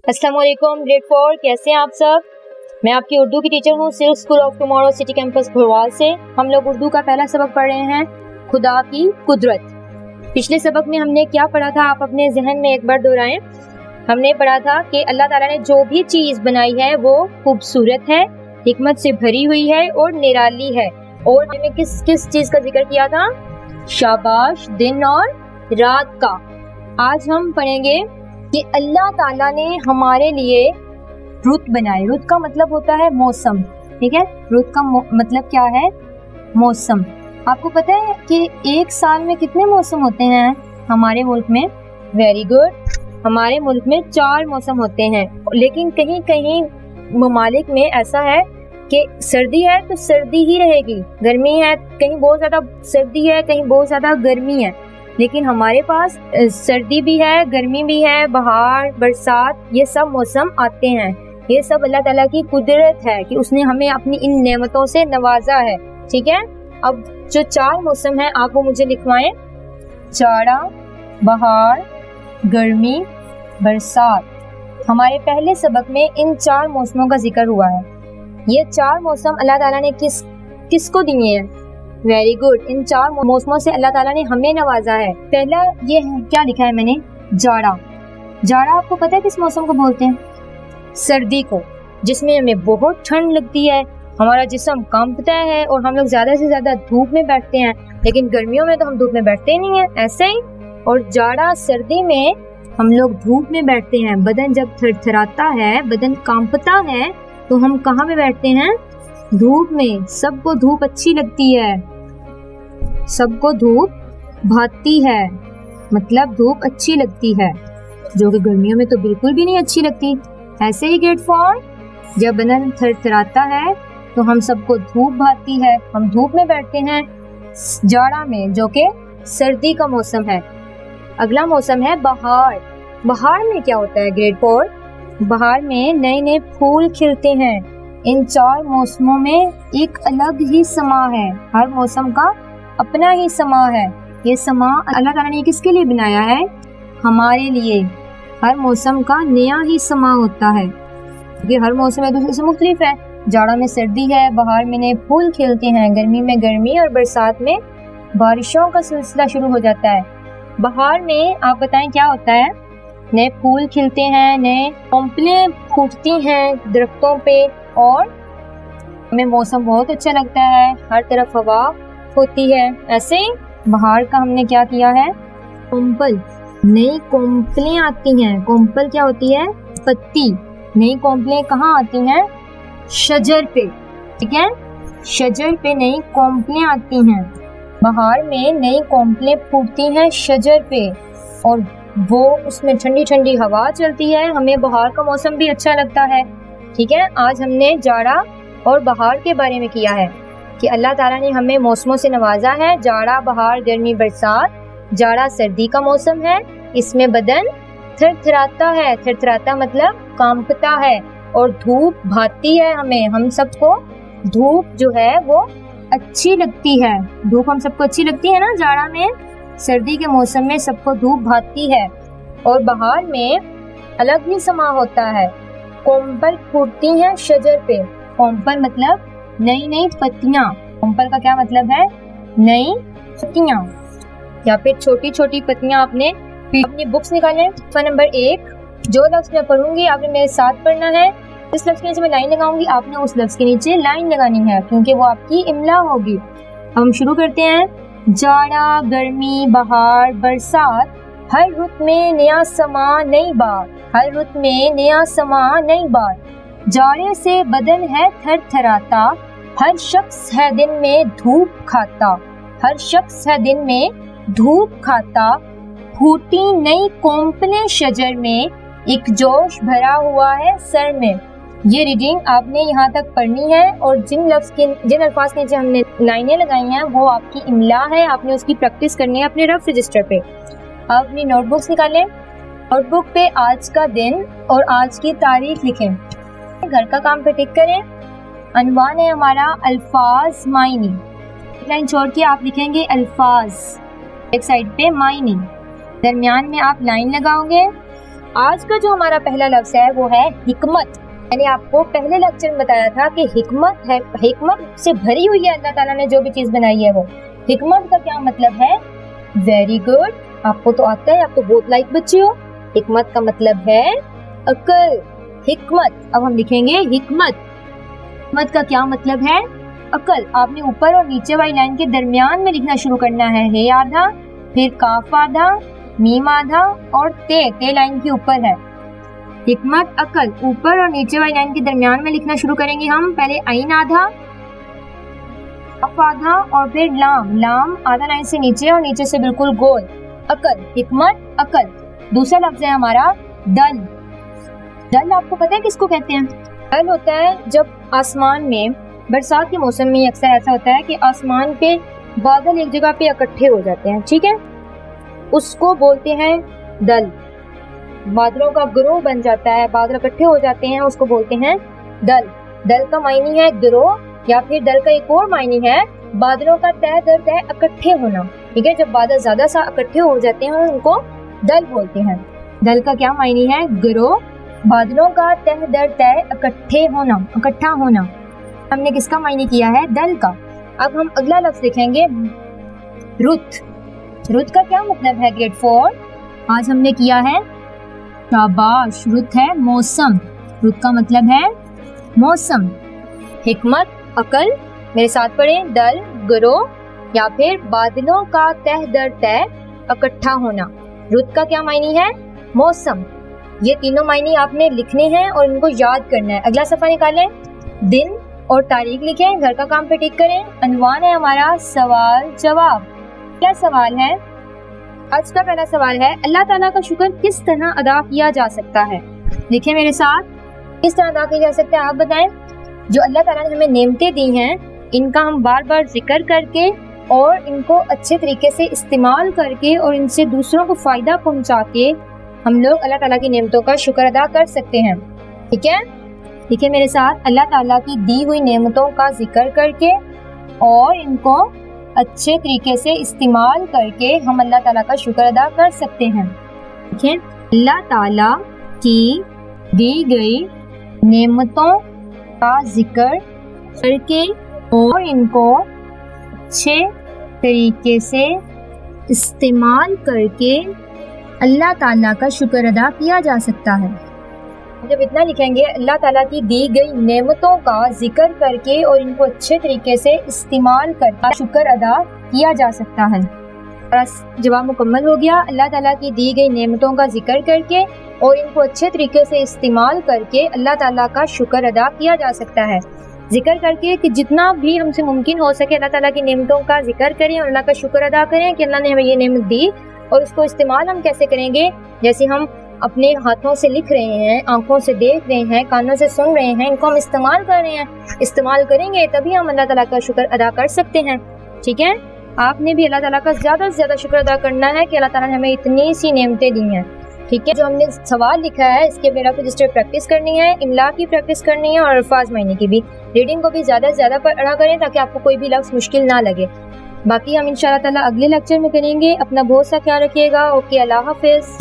अस्सलाम वालेकुम ग्रेड 4, कैसे हैं आप सब। मैं आपकी उर्दू की टीचर हूँ silk school of tomorrow city campus Bhorwal से। हम लोग उर्दू का पहला सबक पढ़ रहे हैं, खुदा की कुदरत। पिछले सबक में हमने क्या पढ़ा था, आप अपने जहन में एक बार दोहराएं। हमने पढ़ा था कि अल्लाह ताला ने जो भी चीज़ बनाई है वो खूबसूरत है, हिकमत से भरी हुई है और निराली है। और हमने किस किस चीज़ का जिक्र किया था, शाबाश, दिन और रात का। आज हम पढ़ेंगे कि अल्लाह ताला ने हमारे लिए रुत बनाए। रुत का मतलब होता है मौसम, ठीक है। रुत का मतलब क्या है, मौसम। आपको पता है कि एक साल में कितने मौसम होते हैं हमारे मुल्क में? वेरी गुड, हमारे मुल्क में 4 मौसम होते हैं। लेकिन कहीं कहीं ममालिक में ऐसा है कि सर्दी है तो सर्दी ही रहेगी, गर्मी है कहीं बहुत ज़्यादा सर्दी है, कहीं बहुत ज़्यादा गर्मी है। लेकिन हमारे पास सर्दी भी है, गर्मी भी है, बहार, बरसात, ये सब मौसम आते हैं। ये सब अल्लाह ताला की कुदरत है कि उसने हमें अपनी इन नेमतों से नवाजा है, ठीक है। अब जो 4 मौसम हैं आप वो मुझे लिखवाएं, जाड़ा, बहार, गर्मी, बरसात। हमारे पहले सबक में इन 4 मौसमों का जिक्र हुआ है। ये 4 मौसम अल्लाह ताला ने किसको दिए हैं? वेरी गुड, इन 4 मौसमों से अल्लाह ताला ने हमें नवाजा है। पहला ये है, क्या लिखा है मैंने, जाड़ा। जाड़ा आपको पता है किस मौसम को बोलते हैं? सर्दी को, जिसमें हमें बहुत ठंड लगती है, हमारा जिस्म कांपता है और हम लोग ज़्यादा से ज़्यादा धूप में बैठते हैं। लेकिन गर्मियों में तो हम धूप में बैठते नहीं हैं, ऐसे ही। और जाड़ा, सर्दी में हम लोग धूप में बैठते हैं। बदन जब थरथराता है, बदन कांपता है, तो हम कहाँ पे बैठते हैं? धूप में। सबको धूप अच्छी लगती है, सबको धूप भाती है, मतलब धूप अच्छी लगती है, जो कि गर्मियों में तो बिल्कुल भी नहीं अच्छी लगती। ऐसे ही ग्रेड 4, जब बदन थरथराता है तो हम सबको धूप भाती है, हम धूप में बैठते हैं जाड़ा में, जो कि सर्दी का मौसम है। अगला मौसम है बहार। बहार में क्या होता है ग्रेड 4? बहार में नए नए फूल खिलते हैं। इन 4 मौसमों में एक अलग ही समा है, हर मौसम का अपना ही समा है। ये समा अल्लाह ताला ने किसके लिए बनाया है? हमारे लिए। हर मौसम का नया ही समा होता है, क्योंकि हर मौसम एक दूसरे से मुख्तलिफ है। जाड़ा में सर्दी है, बहार में नए फूल खिलते हैं, गर्मी में गर्मी और बरसात में बारिशों का सिलसिला शुरू हो जाता है। बहार में आप बताएं क्या होता है? नए फूल खिलते हैं, नए पंपलें फूटती हैं दरख्तों पे और हमें मौसम बहुत अच्छा लगता है, हर तरफ हवा होती है। ऐसे ही बहार का हमने क्या किया है, कोम्पल, नई कोम्पलें आती हैं। कोम्पल क्या होती है? पत्ती। नई कोम्पलें कहाँ आती हैं? शजर पे, ठीक है। शजर पे नई कोम्पलें आती हैं। बहार में नई कोम्पलें फूटती हैं शजर पे और वो उसमें ठंडी ठंडी हवा चलती है। हमें बहार का मौसम भी अच्छा लगता है, ठीक है। आज हमने जाड़ा और बहार के बारे में किया है कि अल्लाह ताला ने हमें मौसमों से नवाजा है। जाड़ा, बहार, गर्मी, बरसात। जाड़ा सर्दी का मौसम है, इसमें बदन थरथराता है। थरथराता मतलब कांपता है। और धूप भाती है हमें, हम सबको धूप जो है वो अच्छी लगती है। धूप हम सबको अच्छी लगती है ना जाड़ा में। सर्दी के मौसम में सबको धूप भाती है। और बहार में अलग ही समा होता है, कोम्पल फूटती हैं शजर पे। कोम्पल मतलब नई नई पत्तियां। कोम्पल का क्या मतलब है? नई पत्तियां या फिर छोटी छोटी पत्तियां। आपने अपनी बुक्स निकालें, नंबर 1, जो लफ्ज मैं पढ़ूंगी आपने मेरे साथ पढ़ना है। इस लफ्ज के नीचे मैं लाइन लगाऊंगी, आपने उस लफ्ज के नीचे लाइन लगानी है, क्योंकि वो आपकी इमला होगी। अब हम शुरू करते हैं। जाड़ा, गर्मी, बहार, बरसात, हर रुत में नया समा नई बात। हर रुत में नया समा नई बात। जाड़े से बदन है थरथराता, हर शख्स है दिन में धूप खाता। हर शख्स है दिन में धूप खाता। फूटी नई कोम्पलें शजर में, एक जोश भरा हुआ है सर में। ये रीडिंग आपने यहाँ तक पढ़नी है और जिन अल्फाज के नीचे हमने लाइनें लगाई हैं वो आपकी इमला है। आपने उसकी प्रैक्टिस करनी है अपने रफ रजिस्टर पे। आप अपनी नोटबुक्स निकालें, नोटबुक पे आज का दिन और आज की तारीख लिखें। घर का काम पे टिक करें। अनवान है हमारा अल्फाज मायनी। लाइन छोड़ के आप लिखेंगे अल्फाज, एक साइड पे मायनी, दरमियान में आप लाइन लगाओगे آج کا جو ہمارا پہلا لفظ ہے وہ ہے حکمت. میں نے آپ کو پہلے لیکچر میں بتایا تھا کہ حکمت ہے، حکمت سے بھری ہوئی ہے اللہ تعالیٰ نے جو بھی چیز بنائی ہے وہ. حکمت کا کیا مطلب ہے؟ ویری گڈ، آپ کو تو آتا ہے، آپ تو بہت لائک بچے ہو. حکمت کا مطلب ہے عقل. حکمت، اب ہم لکھیں گے حکمت. حکمت کا کیا مطلب ہے؟ عقل. آپ نے اوپر اور نیچے والی لائن کے درمیان میں لکھنا شروع کرنا ہے. ہے آدھا، پھر کاف آدھا، میم آدھا اور تے لائن کے اوپر ہے. حکمت عقل اوپر اور نیچے والی لائن کے درمیان میں لکھنا شروع کریں گے ہم. پہلے عین آدھا، کاف آدھا اور پھر لام آدھا لائن سے نیچے اور نیچے سے بالکل گول. عقل، حکمت عقل. دوسرا لفظ ہے ہمارا دل. دل آپ کو پتہ ہے کس کو کہتے ہیں؟ دل ہوتا ہے جب آسمان میں برسات کے موسم میں اکثر ایسا ہوتا ہے کہ آسمان پہ بادل ایک جگہ پہ اکٹھے ہو جاتے ہیں، ٹھیک ہے، اس کو بولتے ہیں دل. بادلوں کا گروہ بن جاتا ہے، بادل اکٹھے ہو جاتے ہیں، اس کو بولتے ہیں دل. دل کا معنی ہے گروہ، یا پھر دل کا ایک اور معنی ہے بادلوں کا تہ در تہ اکٹھے ہونا. ٹھیک ہے، جب بادل زیادہ سا اکٹھے ہو جاتے ہیں ان کو دل بولتے ہیں. دل کا کیا معنی ہے؟ گروہ، بادلوں کا تہ در تہ اکٹھے ہونا، اکٹھا ہونا. ہم نے کس کا معنی کیا ہے؟ دل کا. اب ہم اگلا لفظ لکھیں گے رت. رت کا کیا مطلب ہے گریڈ 4؟ آج ہم نے کیا ہے شاباش، رت ہے موسم. رت کا مطلب ہے موسم. حکمت عقل، میرے ساتھ پڑھیں، دل گروہ یا پھر بادلوں کا تہ در تہ اکٹھا ہونا. رت کا کیا معنی ہے؟ موسم. یہ تینوں معنی آپ نے لکھنے ہیں اور ان کو یاد کرنا ہے. اگلا صفحہ نکالیں، دن اور تاریخ لکھیں، گھر کا کام پہ ٹک کریں. عنوان ہے ہمارا سوال جواب. کیا سوال ہے؟ آج کا پہلا سوال ہے اللہ تعالیٰ کا شکر کس طرح ادا کیا جا سکتا ہے؟ لکھیں میرے ساتھ، کس طرح ادا کیا جا سکتا ہے آپ بتائیں. جو اللہ تعالیٰ نے ہمیں نعمتیں دی ہیں ان کا ہم بار بار ذکر کر کے اور ان کو اچھے طریقے سے استعمال کر کے اور ان سے دوسروں کو فائدہ پہنچا کے ہم لوگ اللہ تعالیٰ کی نعمتوں کا شکر ادا کر سکتے ہیں. ٹھیک ہے، لکھیں میرے ساتھ، اللہ تعالیٰ کی دی ہوئی نعمتوں کا ذکر کر کے اور ان کو اچھے طریقے سے استعمال کر کے ہم اللہ تعالیٰ کا شکر ادا کر سکتے ہیں. ٹھیک ہے، اللہ تعالیٰ کی دی گئی نعمتوں کا ذکر کر کے اور ان کو اچھے طریقے سے استعمال کر کے اللہ تعالیٰ کا شکر ادا کیا جا سکتا ہے. جب اتنا لکھیں گے، اللہ تعالیٰ کی دی گئی نعمتوں کا ذکر کر کے اور ان کو اچھے طریقے سے استعمال کر کے شکر ادا کیا جا سکتا ہے. بس جواب مکمل ہو گیا. اللہ تعالیٰ کی دی گئی نعمتوں کا ذکر کر کے اور ان کو اچھے طریقے سے استعمال کر کے اللہ تعالیٰ کا شکر ادا کیا جا سکتا ہے. ذکر کر کے کہ جتنا بھی ہم سے ممکن ہو سکے اللہ تعالیٰ کی نعمتوں کا ذکر کریں اور اللہ کا شکر ادا کریں کہ اللہ نے ہمیں یہ نعمت دی. اور اس کو استعمال ہم کیسے کریں گے؟ جیسے ہم اپنے ہاتھوں سے لکھ رہے ہیں، آنکھوں سے دیکھ رہے ہیں، کانوں سے سن رہے ہیں، ان کو ہم استعمال کر رہے ہیں. استعمال کریں گے تبھی ہم اللہ تعالیٰ کا شکر ادا کر سکتے ہیں. ٹھیک ہے، آپ نے بھی اللہ تعالیٰ کا زیادہ سے زیادہ شکر ادا کرنا ہے کہ اللہ تعالیٰ نے ہمیں اتنی سی نعمتیں دی ہیں. ٹھیک ہے، جو ہم نے سوال لکھا ہے اس کے میرا رجسٹر پریکٹس کرنی ہے، املا کی پریکٹس کرنی ہے اور الفاظ معنی کی بھی. ریڈنگ کو بھی زیادہ سے زیادہ پڑھا کریں تاکہ آپ کو کوئی بھی لفظ مشکل نہ لگے. باقی ہم انشاءاللہ تعالیٰ اگلے لیکچر میں کریں گے. اپنا بہت سا خیال رکھیے گا. اوکے، اللہ حافظ.